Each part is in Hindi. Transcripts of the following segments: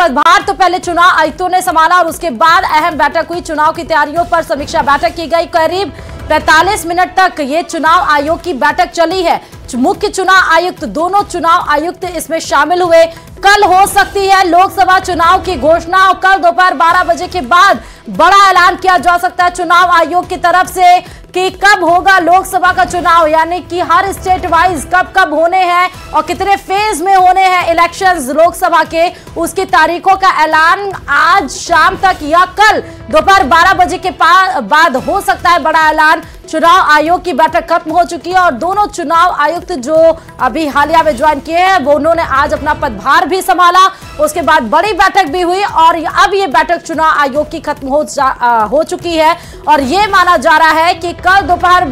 पदभार तो पहले चुनाव आयुक्तों ने संभाला और उसके बाद अहम बैठक हुई। चुनाव की तैयारियों पर समीक्षा बैठक की गई। करीब 45 मिनट तक ये चुनाव आयोग की बैठक चली है। मुख्य चुनाव आयुक्त, दोनों चुनाव आयुक्त इसमें शामिल हुए। कल हो सकती है लोकसभा चुनाव की घोषणा और कल दोपहर 12 बजे के बाद बड़ा ऐलान किया जा सकता है चुनाव आयोग की तरफ से कि कब होगा लोकसभा का चुनाव, यानी कि हर स्टेट वाइज कब कब होने हैं और कितने फेज में होने हैं इलेक्शंस लोकसभा के, उसकी तारीखों का ऐलान आज शाम तक या कल दोपहर 12 बजे के बाद हो सकता है बड़ा ऐलान। चुनाव आयोग की बैठक खत्म हो चुकी है और दोनों चुनाव आयुक्त जो अभी हालिया में ज्वाइन किए हैं वो उन्होंने आज अपना पदभार भी संभाला। उसके बाद बड़ी बैठक भी हुई और अब ये बैठक चुनाव आयोग की खत्म हो चुकी है और ये माना जा रहा है कि कल दोपहर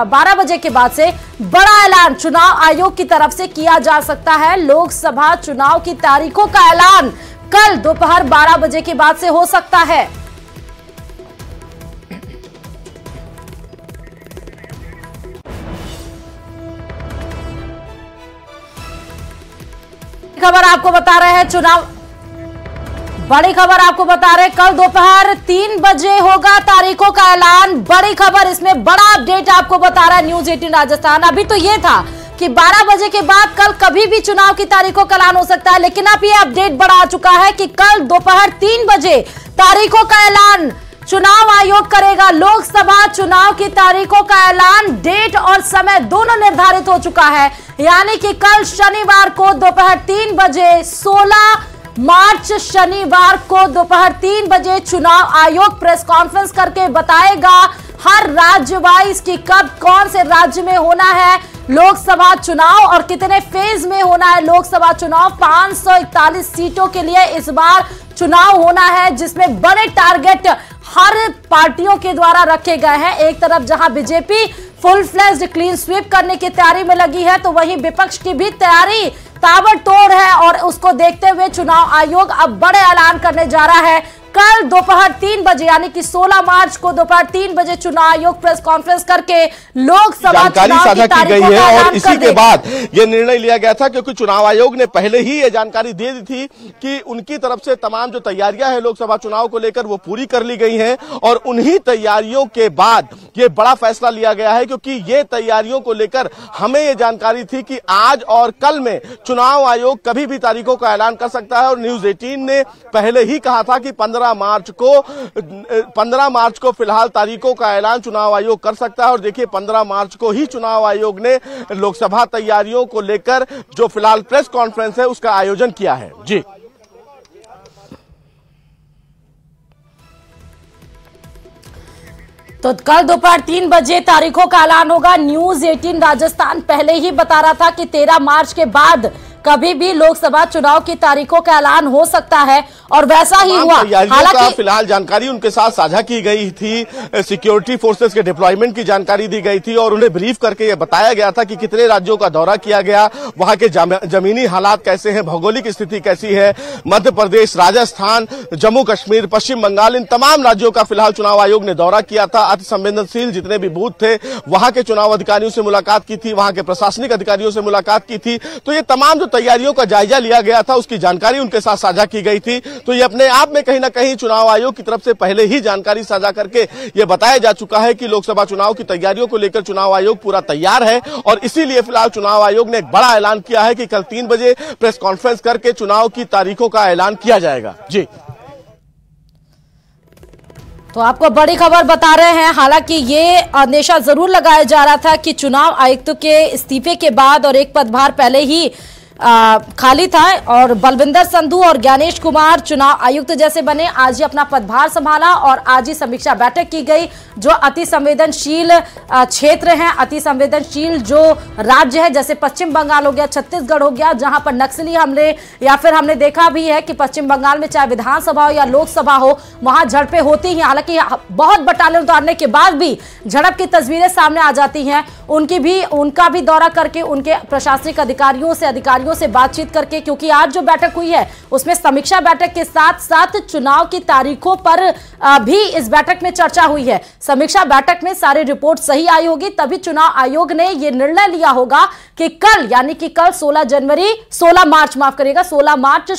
12 बजे के बाद से बड़ा ऐलान चुनाव आयोग की तरफ से किया जा सकता है। लोकसभा चुनाव की तारीखों का ऐलान कल दोपहर 12 बजे के बाद से हो सकता है। खबर आपको बता रहे हैं बड़ी खबर आपको बता रहे हैं, कल दोपहर 3 बजे होगा तारीखों का ऐलान। बड़ी खबर, इसमें बड़ा अपडेट आपको बता रहा है न्यूज 18 राजस्थान। अभी तो ये था कि 12 बजे के बाद कल कभी भी चुनाव की तारीखों का ऐलान हो सकता है, लेकिन अब ये अपडेट बड़ा आ चुका है कि कल दोपहर 3 बजे तारीखों का ऐलान चुनाव आयोग करेगा। लोकसभा चुनाव की तारीखों का ऐलान, डेट और समय दोनों निर्धारित हो चुका है, यानी कि कल शनिवार को दोपहर 3 बजे 16 मार्च शनिवार को दोपहर 3 बजे चुनाव आयोग प्रेस कॉन्फ्रेंस करके बताएगा हर राज्य वाइज कि कब कौन से राज्य में होना है लोकसभा चुनाव और कितने फेज में होना है लोकसभा चुनाव। 541 सीटों के लिए इस बार चुनाव होना है, जिसमें बड़े टारगेट हर पार्टियों के द्वारा रखे गए हैं। एक तरफ जहां BJP full fledged clean sweep करने की तैयारी में लगी है, तो वहीं विपक्ष की भी तैयारी ताबड़तोड़ है और उसको देखते हुए चुनाव आयोग अब बड़े ऐलान करने जा रहा है। कल दोपहर 3 बजे यानी कि 16 मार्च को दोपहर 3 बजे चुनाव आयोग प्रेस कॉन्फ्रेंस करके लोकसभा जानकारी साझा की गई है और इसी के बाद यह निर्णय लिया गया था, क्योंकि चुनाव आयोग ने पहले ही ये जानकारी दे दी थी कि उनकी तरफ से तमाम जो तैयारियां हैं लोकसभा चुनाव को लेकर वो पूरी कर ली गई हैं और उन्हीं तैयारियों के बाद ये बड़ा फैसला लिया गया है, क्योंकि ये तैयारियों को लेकर हमें ये जानकारी थी कि आज और कल में चुनाव आयोग कभी भी तारीखों का ऐलान कर सकता है और न्यूज 18 ने पहले ही कहा था कि 15 मार्च को फिलहाल तारीखों का ऐलान चुनाव आयोग कर सकता है। और देखिए 15 मार्च को ही चुनाव आयोग ने लोकसभा तैयारियों को लेकर जो फिलहाल प्रेस कॉन्फ्रेंस है उसका आयोजन किया है। जी, तो कल दोपहर 3 बजे तारीखों का ऐलान होगा। न्यूज 18 राजस्थान पहले ही बता रहा था कि 13 मार्च के बाद कभी भी लोकसभा चुनाव की तारीखों का ऐलान हो सकता है और वैसा ही हुआ। हालांकि फिलहाल जानकारी उनके साथ साझा की गई थी, सिक्योरिटी फोर्सेस के डिप्लॉयमेंट की जानकारी दी गई थी और उन्हें ब्रीफ करके ये बताया गया था कि कितने राज्यों का दौरा किया गया, वहां के जमीनी हालात कैसे हैं, भौगोलिक स्थिति कैसी है। मध्य प्रदेश, राजस्थान, जम्मू कश्मीर, पश्चिम बंगाल, इन तमाम राज्यों का फिलहाल चुनाव आयोग ने दौरा किया था। अति संवेदनशील जितने भी बूथ थे वहां के चुनाव अधिकारियों से मुलाकात की थी, वहां के प्रशासनिक अधिकारियों से मुलाकात की थी। तो ये तमाम जो तैयारियों का जायजा लिया गया था उसकी जानकारी उनके साथ साझा की गई थी। तो ये अपने आप में कहीं ना कहीं चुनाव आयोग की तरफ से पहले ही जानकारी साझा करके ये बताया जा चुका है कि लोकसभा चुनाव की तैयारियों को लेकर चुनाव आयोग पूरा तैयार है और इसीलिए फिलहाल चुनाव आयोग ने एक बड़ा ऐलान किया है कि कल 3 बजे प्रेस कॉन्फ्रेंस करके चुनाव की तारीखों का ऐलान किया जाएगा। जी, तो आपको बड़ी खबर बता रहे हैं। हालांकि ये अंदेशा जरूर लगाया जा रहा था कि चुनाव आयुक्त के इस्तीफे के बाद और एक पदभार पहले ही खाली था और बलविंदर संधू और ज्ञानेश कुमार चुनाव आयुक्त जैसे बने, आज ही अपना पदभार संभाला और आज ही समीक्षा बैठक की गई। जो अति संवेदनशील क्षेत्र हैं, अति संवेदनशील जो राज्य है, जैसे पश्चिम बंगाल हो गया, छत्तीसगढ़ हो गया, जहां पर नक्सली हमले या फिर हमने देखा भी है कि पश्चिम बंगाल में चाहे विधानसभा हो या लोकसभा हो वहां झड़पें होती हैं। हालांकि बहुत बटालियन उतारने के बाद भी झड़प की तस्वीरें सामने आ जाती हैं। उनका भी दौरा करके उनके प्रशासनिक अधिकारियों अधिकारियों से बातचीत करके, क्योंकि आज जो बैठक हुई है उसमें समीक्षा बैठक के साथ साथ चुनाव की तारीखों पर भी इस बैठक में चर्चा हुई है। समीक्षा बैठक में सारी रिपोर्ट सही आई होगी, तभी चुनाव आयोग ने यह निर्णय लिया होगा कि कल, यानी कि कल 16 मार्च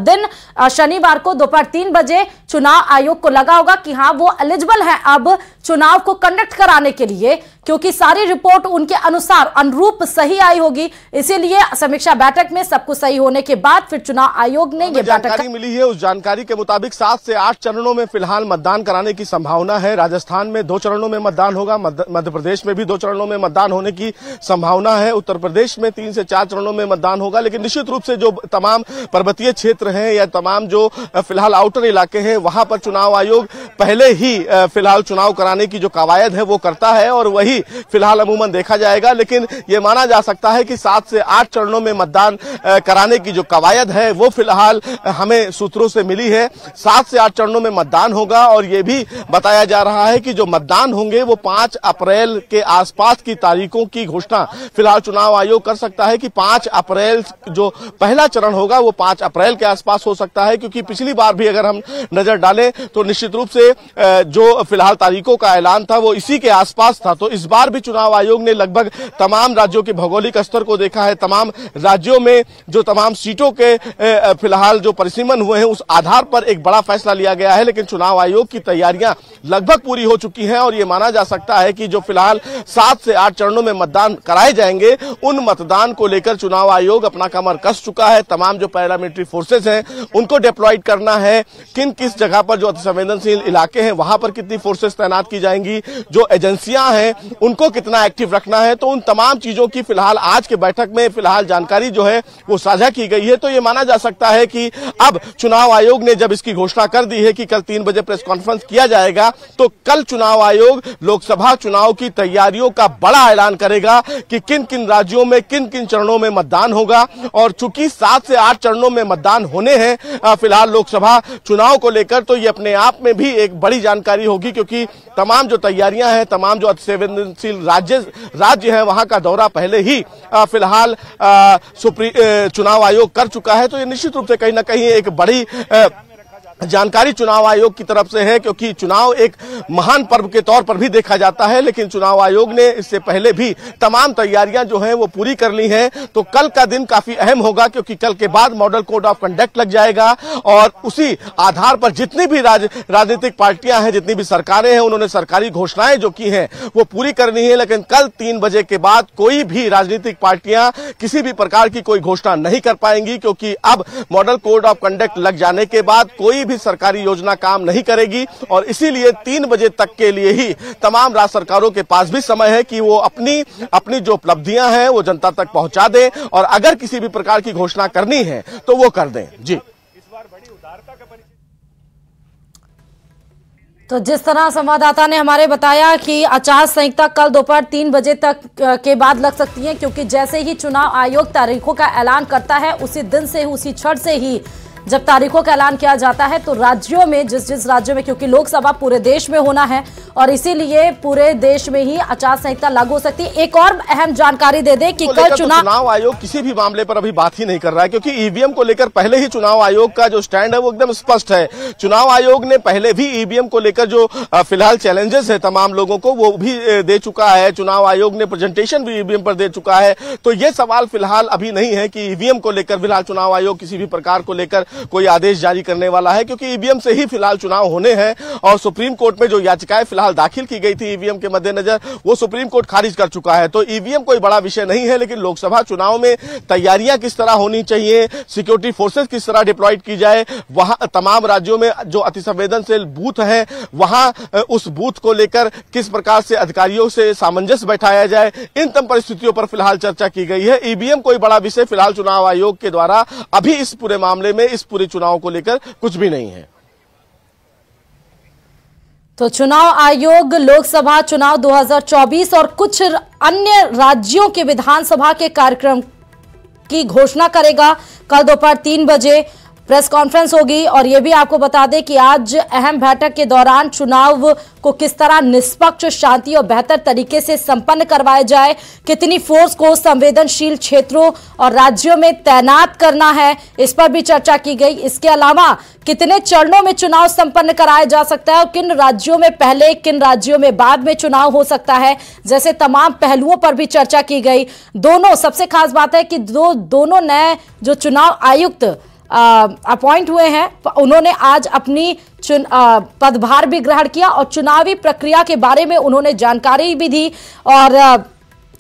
दिन शनिवार को दोपहर 3 बजे चुनाव आयोग को लगा होगा कि हाँ वो एलिजिबल है अब चुनाव को कंडक्ट कराने के लिए, क्योंकि सारी रिपोर्ट उनके अनुसार अनुरूप सही आई होगी। इसीलिए समीक्षा बैठक में सब कुछ सही होने के बाद फिर चुनाव आयोग ने यह जानकारी मिली है। उस जानकारी के मुताबिक 7 से 8 चरणों में फिलहाल मतदान कराने की संभावना है। राजस्थान में 2 चरणों में मतदान होगा, मध्य प्रदेश में भी 2 चरणों में मतदान होने की संभावना है, उत्तर प्रदेश में 3 से 4 चरणों में मतदान होगा। लेकिन निश्चित रूप से जो तमाम पर्वतीय क्षेत्र हैं या तमाम जो फिलहाल आउटर इलाके हैं, वहां पर चुनाव आयोग पहले ही फिलहाल चुनाव कराने की जो कवायद है वो करता है और वही फिलहाल अमूमन देखा जाएगा। लेकिन ये माना जा सकता है कि 7 से 8 चरणों में मतदान कराने की जो कवायद है वो फिलहाल हमें सूत्रों से मिली है। 7 से 8 चरणों में मतदान होगा और ये भी बताया जा रहा है कि जो मतदान होंगे वो 5 अप्रैल के आसपास की तारीखों की घोषणा फिलहाल चुनाव आयोग कर सकता है कि 5 अप्रैल जो पहला चरण होगा वो 5 अप्रैल के आसपास हो सकता है, क्योंकि पिछली बार भी अगर हम नजर डालें तो निश्चित रूप से जो फिलहाल तारीखों का ऐलान था वो इसी के आसपास था। तो इस बार भी चुनाव आयोग ने लगभग तमाम राज्यों के भौगोलिक स्तर को देखा है, तमाम राज्यों में जो तमाम सीटों के फिलहाल जो परिसीमन हुए हैं उस आधार पर एक बड़ा फैसला लिया गया है। लेकिन चुनाव आयोग की तैयारियां लगभग पूरी हो चुकी हैं और ये माना जा सकता है कि जो फिलहाल 7 से 8 चरणों में मतदान कराए जाएंगे उन मतदान को लेकर चुनाव आयोग अपना कमर कस चुका है। तमाम जो पैरामिलिट्री फोर्सेस हैं उनको डिप्लॉयड करना है, किस जगह पर जो अतिसंवेदनशील इलाके हैं वहां पर कितनी फोर्सेस तैनात की जाएंगी, जो एजेंसियां हैं उनको कितना एक्टिव रखना है, तो उन तमाम चीजों की फिलहाल आज के बैठक में फिलहाल जानकारी जो है वो साझा की गई है। तो ये माना जा सकता है कि अब चुनाव आयोग ने जब इसकी घोषणा कर दी है कि कल 3 बजे प्रेस कॉन्फ्रेंस किया जाएगा, तो कल चुनाव आयोग लोकसभा चुनाव की तैयारियों का बड़ा ऐलान करेगा कि किन किन राज्यों में किन किन चरणों में मतदान होगा। और चूंकि 7 से 8 चरणों में मतदान होने हैं फिलहाल लोकसभा चुनाव को लेकर, तो ये अपने आप में भी एक बड़ी जानकारी होगी, क्योंकि तमाम जो तैयारियां हैं, तमाम जो अतिसंवेदनशील राज्य हैं वहां का दौरा पहले ही फिलहाल चुनाव आयोग कर चुका है। तो ये निश्चित रूप से कहीं ना कहीं एक बड़ी जानकारी चुनाव आयोग की तरफ से है, क्योंकि चुनाव एक महान पर्व के तौर पर भी देखा जाता है। लेकिन चुनाव आयोग ने इससे पहले भी तमाम तैयारियां जो हैं वो पूरी कर ली हैं। तो कल का दिन काफी अहम होगा, क्योंकि कल के बाद मॉडल कोड ऑफ कंडक्ट लग जाएगा और उसी आधार पर जितनी भी राजनीतिक पार्टियां हैं, जितनी भी सरकारें हैं, उन्होंने सरकारी घोषणाएं जो की हैं वो पूरी करनी है। लेकिन कल 3 बजे के बाद कोई भी राजनीतिक पार्टियां किसी भी प्रकार की कोई घोषणा नहीं कर पाएंगी, क्योंकि अब मॉडल कोड ऑफ कंडक्ट लग जाने के बाद कोई भी सरकारी योजना काम नहीं करेगी और इसीलिए 3 बजे तक के लिए ही तमाम राज्य सरकारों के पास भी समय है कि वो अपनी जो उपलब्धियां हैं वो जनता तक पहुंचा दें और अगर किसी भी प्रकार की घोषणा करनी है तो वो कर दें। जी, तो जिस तरह संवाददाता ने हमारे बताया कि आचार संहिता कल दोपहर 3 बजे तक के बाद लग सकती है, क्योंकि जैसे ही चुनाव आयोग तारीखों का ऐलान करता है उसी दिन से, उसी क्षण से ही जब तारीखों का ऐलान किया जाता है तो राज्यों में जिस राज्यों में, क्योंकि लोकसभा पूरे देश में होना है और इसीलिए पूरे देश में ही आचार संहिता लागू हो सकती है। एक और अहम जानकारी दे दें कि कल चुनाव आयोग किसी भी मामले पर अभी बात ही नहीं कर रहा है, क्योंकि ईवीएम को लेकर पहले ही चुनाव आयोग का जो स्टैंड है वो एकदम स्पष्ट है। चुनाव आयोग ने पहले भी ईवीएम को लेकर जो फिलहाल चैलेंजेस है तमाम लोगों को वो भी दे चुका है। चुनाव आयोग ने प्रेजेंटेशन भी ईवीएम पर दे चुका है। तो ये सवाल फिलहाल अभी नहीं है कि ईवीएम को लेकर फिलहाल चुनाव आयोग किसी भी प्रकार को लेकर कोई आदेश जारी करने वाला है, क्योंकि ईवीएम से ही फिलहाल चुनाव होने हैं और सुप्रीम कोर्ट में जो याचिकाएं फिलहाल दाखिल की गई थी ईवीएम के मद्देनजर वो सुप्रीम कोर्ट खारिज कर चुका है। तो ईवीएम कोई बड़ा विषय नहीं है, लेकिन लोकसभा चुनाव में तैयारियां किस तरह होनी चाहिए, सिक्योरिटी फोर्सेस किस तरह डिप्लॉयड की जाए, वहां तमाम राज्यों में जो अतिसंवेदनशील बूथ है वहां उस बूथ को लेकर किस प्रकार से अधिकारियों से सामंजस्य बैठाया जाए, इन तमाम परिस्थितियों पर फिलहाल चर्चा की गई है। ईवीएम कोई बड़ा विषय फिलहाल चुनाव आयोग के द्वारा अभी इस पूरे मामले में, इस पूरे चुनाव को लेकर कुछ भी नहीं है। तो चुनाव आयोग लोकसभा चुनाव 2024 और कुछ अन्य राज्यों के विधानसभा के कार्यक्रम की घोषणा करेगा कल दोपहर 3 बजे। प्रेस कॉन्फ्रेंस होगी और ये भी आपको बता दें कि आज अहम बैठक के दौरान चुनाव को किस तरह निष्पक्ष, शांति और बेहतर तरीके से संपन्न करवाया जाए, कितनी फोर्स को संवेदनशील क्षेत्रों और राज्यों में तैनात करना है, इस पर भी चर्चा की गई। इसके अलावा कितने चरणों में चुनाव संपन्न कराया जा सकता है और किन राज्यों में पहले, किन राज्यों में बाद में चुनाव हो सकता है, जैसे तमाम पहलुओं पर भी चर्चा की गई। दोनों सबसे खास बात है कि दोनों नए जो चुनाव आयुक्त अपॉइंट हुए हैं, उन्होंने आज अपनी पदभार भी ग्रहण किया और चुनावी प्रक्रिया के बारे में उन्होंने जानकारी भी दी। और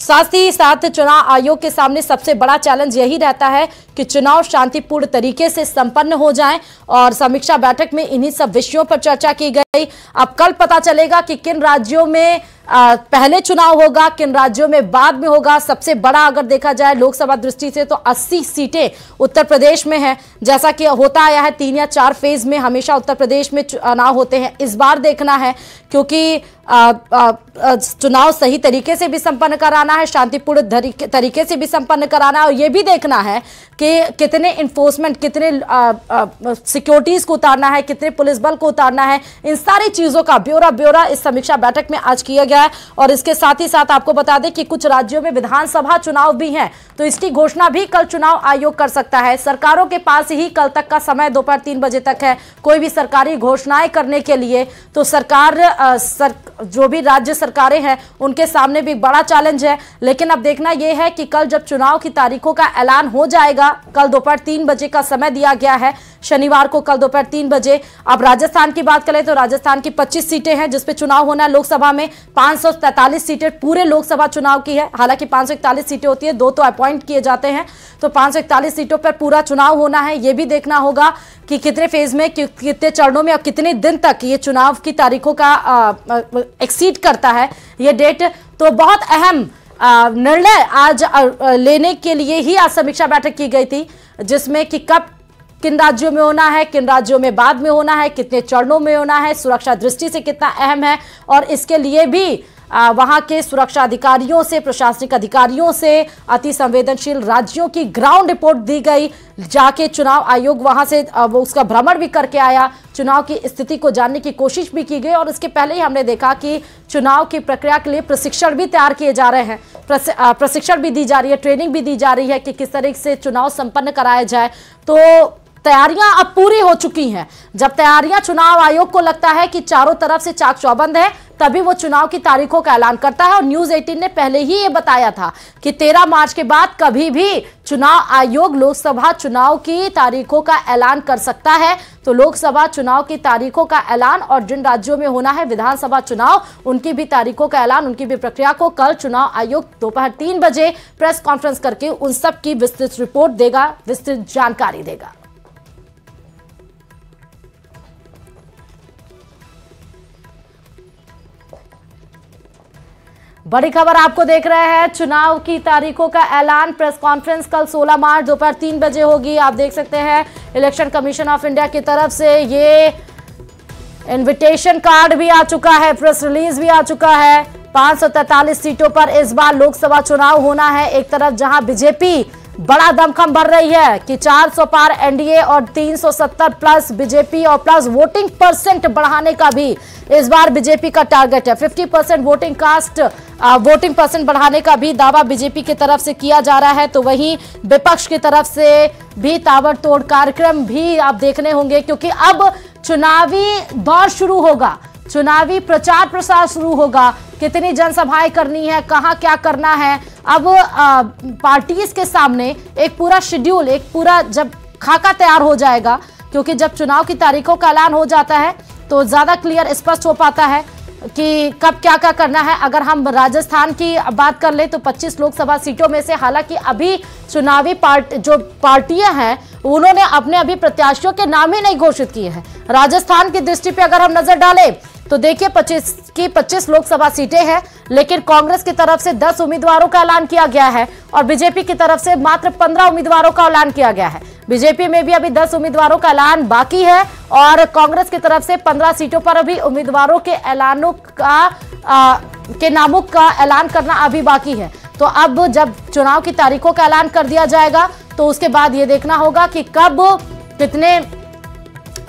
साथ ही साथ चुनाव आयोग के सामने सबसे बड़ा चैलेंज यही रहता है कि चुनाव शांतिपूर्ण तरीके से संपन्न हो जाएं और समीक्षा बैठक में इन्हीं सब विषयों पर चर्चा की गई। अब कल पता चलेगा कि किन राज्यों में पहले चुनाव होगा, किन राज्यों में बाद में होगा। सबसे बड़ा अगर देखा जाए लोकसभा दृष्टि से तो 80 सीटें उत्तर प्रदेश में है, जैसा कि होता आया है 3 या 4 फेज में हमेशा उत्तर प्रदेश में चुनाव होते हैं। इस बार देखना है क्योंकि चुनाव सही तरीके से भी संपन्न कराना है, शांतिपूर्ण तरीके से भी संपन्न कराना है और यह भी देखना है कि कितने इन्फोर्समेंट, कितने सिक्योरिटीज को उतारना है, कितने पुलिस बल को उतारना है। इन सारी चीजों का ब्यौरा इस समीक्षा बैठक में आज किया गया है। और इसके साथ ही साथ आपको बता दें कि कुछ राज्यों में विधानसभा चुनाव भी हैं, तो इसकी घोषणा भी कल चुनाव आयोग कर सकता है। सरकारों के पास ही कल तक का समय दोपहर 3 बजे तक है कोई भी सरकारी घोषणाएं करने के लिए। तो सरकार जो भी राज्य सरकारें हैं उनके सामने भी बड़ा चैलेंज है। लेकिन अब देखना यह है कि कल जब चुनाव की तारीखों का ऐलान हो जाएगा, कल दोपहर 3 बजे का समय दिया गया है, शनिवार को कल दोपहर 3 बजे। अब राजस्थान की बात करें तो राजस्थान की 25 सीटें हैं जिस पे चुनाव होना है। लोकसभा में 543 सीटें पूरे लोकसभा चुनाव की है। हालांकि 541 सीटें होती है, 2 तो अपॉइंट किए जाते हैं, तो 541 सीटों पर पूरा चुनाव होना है। यह भी देखना होगा कि कितने फेज में, कितने चरणों में और कितने दिन तक ये चुनाव की तारीखों का एक्सीड करता है ये डेट। तो बहुत अहम निर्णय आज लेने के लिए ही आज समीक्षा बैठक की गई थी, जिसमें कि कब किन राज्यों में होना है, किन राज्यों में बाद में होना है, कितने चरणों में होना है, सुरक्षा दृष्टि से कितना अहम है। और इसके लिए भी वहां के सुरक्षा अधिकारियों से, प्रशासनिक अधिकारियों से अति संवेदनशील राज्यों की ग्राउंड रिपोर्ट दी गई। जाके चुनाव आयोग वहां से वो उसका भ्रमण भी करके आया, चुनाव की स्थिति को जानने की कोशिश भी की गई। और इसके पहले ही हमने देखा कि चुनाव की प्रक्रिया के लिए प्रशिक्षण भी तैयार किए जा रहे हैं, प्रशिक्षण भी दी जा रही है, ट्रेनिंग भी दी जा रही है कि किस तरीके से चुनाव संपन्न कराया जाए। तो तैयारियां अब पूरी हो चुकी हैं। जब तैयारियां चुनाव आयोग को लगता है कि चारों तरफ से चाक चौबंद है, तभी वो चुनाव की तारीखों का ऐलान करता है। और न्यूज 18 ने पहले ही ये बताया था कि 13 मार्च के बाद कभी भी चुनाव आयोग लोकसभा चुनाव की तारीखों का ऐलान कर सकता है। तो लोकसभा चुनाव की तारीखों का ऐलान और जिन राज्यों में होना है विधानसभा चुनाव, उनकी भी तारीखों का ऐलान, उनकी भी प्रक्रिया को कल चुनाव आयोग दोपहर 3 बजे प्रेस कॉन्फ्रेंस करके उन सब की विस्तृत रिपोर्ट देगा, विस्तृत जानकारी देगा। बड़ी खबर आपको देख रहे हैं, चुनाव की तारीखों का ऐलान, प्रेस कॉन्फ्रेंस कल 16 मार्च दोपहर 3 बजे होगी। आप देख सकते हैं इलेक्शन कमीशन ऑफ इंडिया की तरफ से ये इनविटेशन कार्ड भी आ चुका है, प्रेस रिलीज भी आ चुका है। 543 सीटों पर इस बार लोकसभा चुनाव होना है। एक तरफ जहां बीजेपी बड़ा दमखम भर रही है कि 400 पार एनडीए और 370 प्लस बीजेपी और प्लस वोटिंग परसेंट बढ़ाने का भी इस बार बीजेपी का टारगेट है। 50% वोटिंग परसेंट बढ़ाने का भी दावा बीजेपी की तरफ से किया जा रहा है। तो वहीं विपक्ष की तरफ से भी ताबड़तोड़ कार्यक्रम भी आप देखने होंगे, क्योंकि अब चुनावी दौर शुरू होगा, चुनावी प्रचार प्रसार शुरू होगा। कितनी जनसभाएं करनी है, कहां क्या करना है, अब पार्टीज के सामने एक पूरा शेड्यूल, एक पूरा जब खाका तैयार हो जाएगा, क्योंकि जब चुनाव की तारीखों का ऐलान हो जाता है तो ज्यादा क्लियर स्पष्ट हो पाता है कि कब क्या क्या करना है। अगर हम राजस्थान की बात कर ले तो 25 लोकसभा सीटों में से, हालांकि अभी चुनावी जो पार्टियां हैं उन्होंने अपने अभी प्रत्याशियों के नाम ही नहीं घोषित किए हैं। राजस्थान की दृष्टि पे अगर हम नजर डालें तो देखिए 25 लोकसभा सीटें हैं, लेकिन कांग्रेस की तरफ से 10 उम्मीदवारों का ऐलान किया गया है और बीजेपी की तरफ से मात्र 15 उम्मीदवारों का ऐलान किया गया है। बीजेपी में भी अभी 10 उम्मीदवारों का ऐलान बाकी है और कांग्रेस की तरफ से 15 सीटों पर अभी उम्मीदवारों के ऐलानों के नामों का ऐलान करना अभी बाकी है। तो अब जब चुनाव की तारीखों का ऐलान कर दिया जाएगा तो उसके बाद ये देखना होगा कि कब कितने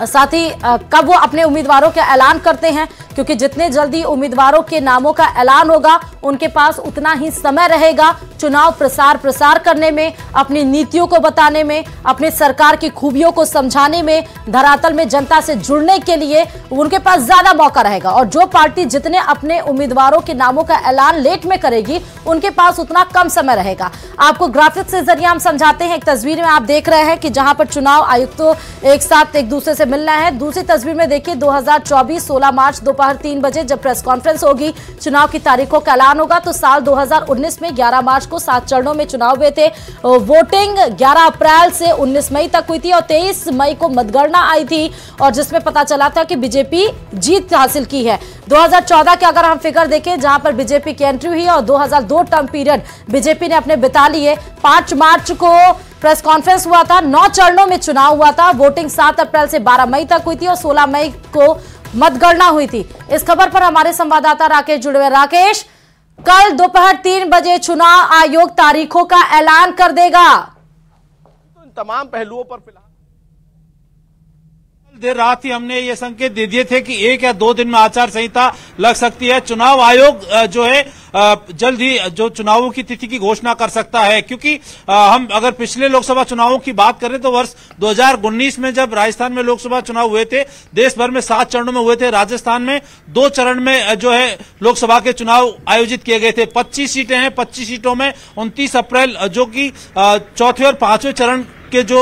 साथ ही कब वो अपने उम्मीदवारों का ऐलान करते हैं, क्योंकि जितने जल्दी उम्मीदवारों के नामों का ऐलान होगा उनके पास उतना ही समय रहेगा चुनाव प्रसार करने में, अपनी नीतियों को बताने में, अपनी सरकार की खूबियों को समझाने में, धरातल में जनता से जुड़ने के लिए उनके पास ज्यादा मौका रहेगा। और जो पार्टी जितने अपने उम्मीदवारों के नामों का ऐलान लेट में करेगी उनके पास उतना कम समय रहेगा। आपको ग्राफिक्स के जरिए हम समझाते हैं। एक तस्वीर में आप देख रहे हैं कि जहां पर चुनाव आयुक्तों एक साथ एक दूसरे से मिल रहे हैं। दूसरी तस्वीर में देखिए 2024 16 मार्च दोपहर 3 बजे जब प्रेस कॉन्फ्रेंस होगी, चुनाव की तारीखों का ऐलान होगा। तो साल 2019 में 11 मार्च को 7 चरणों में चुनाव हुए थे। वोटिंग 11 अप्रैल से 19 मई तक हुई थी और 23 मई को मतगणना आई थी और जिसमें पता चला था कि बीजेपी जीत हासिल की है। 2014 के अगर हम फिगर देखें जहां पर बीजेपी की एंट्री हुई और 2002 टर्म पीरियड बीजेपी ने अपने बिता लिए। 5 मार्च को प्रेस कॉन्फ्रेंस हुआ था, 9 चरणों में चुनाव हुआ था। वोटिंग 7 अप्रैल से 12 मई तक हुई थी और 16 मई को मतगणना हुई थी। इस खबर पर हमारे संवाददाता राकेश जुड़े हुए। राकेश, कल दोपहर 3 बजे चुनाव आयोग तारीखों का ऐलान कर देगा। तो इन तमाम पहलुओं पर फिलहाल देर रात ही हमने ये संकेत दे दिए थे कि 1 या 2 दिन में आचार संहिता लग सकती है। चुनाव आयोग जो है जल्द ही जो चुनावों की तिथि की घोषणा कर सकता है, क्योंकि हम अगर पिछले लोकसभा चुनावों की बात करें तो वर्ष 2019 में जब राजस्थान में लोकसभा चुनाव हुए थे, देश भर में 7 चरणों में हुए थे। राजस्थान में 2 चरण में जो है लोकसभा के चुनाव आयोजित किए गए थे। 25 सीटें हैं, 25 सीटों में 29 अप्रैल जो कि चौथे और 5वें चरण के जो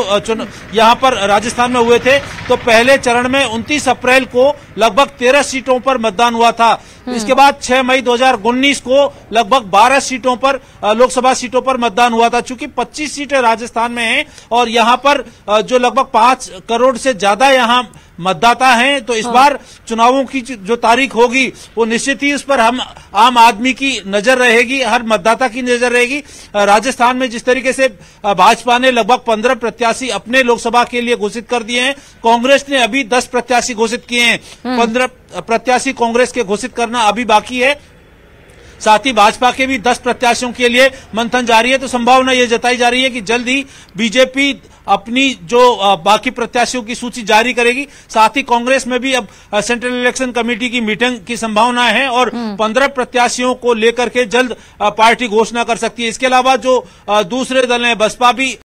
यहां पर राजस्थान में हुए थे, तो पहले चरण में 29 अप्रैल को लगभग 13 सीटों पर मतदान हुआ था। इसके बाद 6 मई 2019 को लगभग 12 सीटों पर लोकसभा सीटों पर मतदान हुआ था। चूंकि 25 सीटें राजस्थान में हैं और यहां पर जो लगभग 5 करोड़ से ज्यादा यहां मतदाता हैं, तो इस बार चुनावों की जो तारीख होगी वो निश्चित ही उस पर हम आम आदमी की नजर रहेगी, हर मतदाता की नजर रहेगी। राजस्थान में जिस तरीके से भाजपा ने लगभग 15 प्रत्याशी अपने लोकसभा के लिए घोषित कर दिए हैं, कांग्रेस ने अभी 10 प्रत्याशी घोषित किए हैं। 15 प्रत्याशी कांग्रेस के घोषित करना अभी बाकी है। साथ ही भाजपा के भी 10 प्रत्याशियों के लिए मंथन जारी है। तो संभावना यह जताई जा रही है कि जल्द ही बीजेपी अपनी जो बाकी प्रत्याशियों की सूची जारी करेगी। साथ ही कांग्रेस में भी अब सेंट्रल इलेक्शन कमेटी की मीटिंग की संभावना है और 15 प्रत्याशियों को लेकर के जल्द पार्टी घोषणा कर सकती है। इसके अलावा जो दूसरे दल हैं, बसपा भी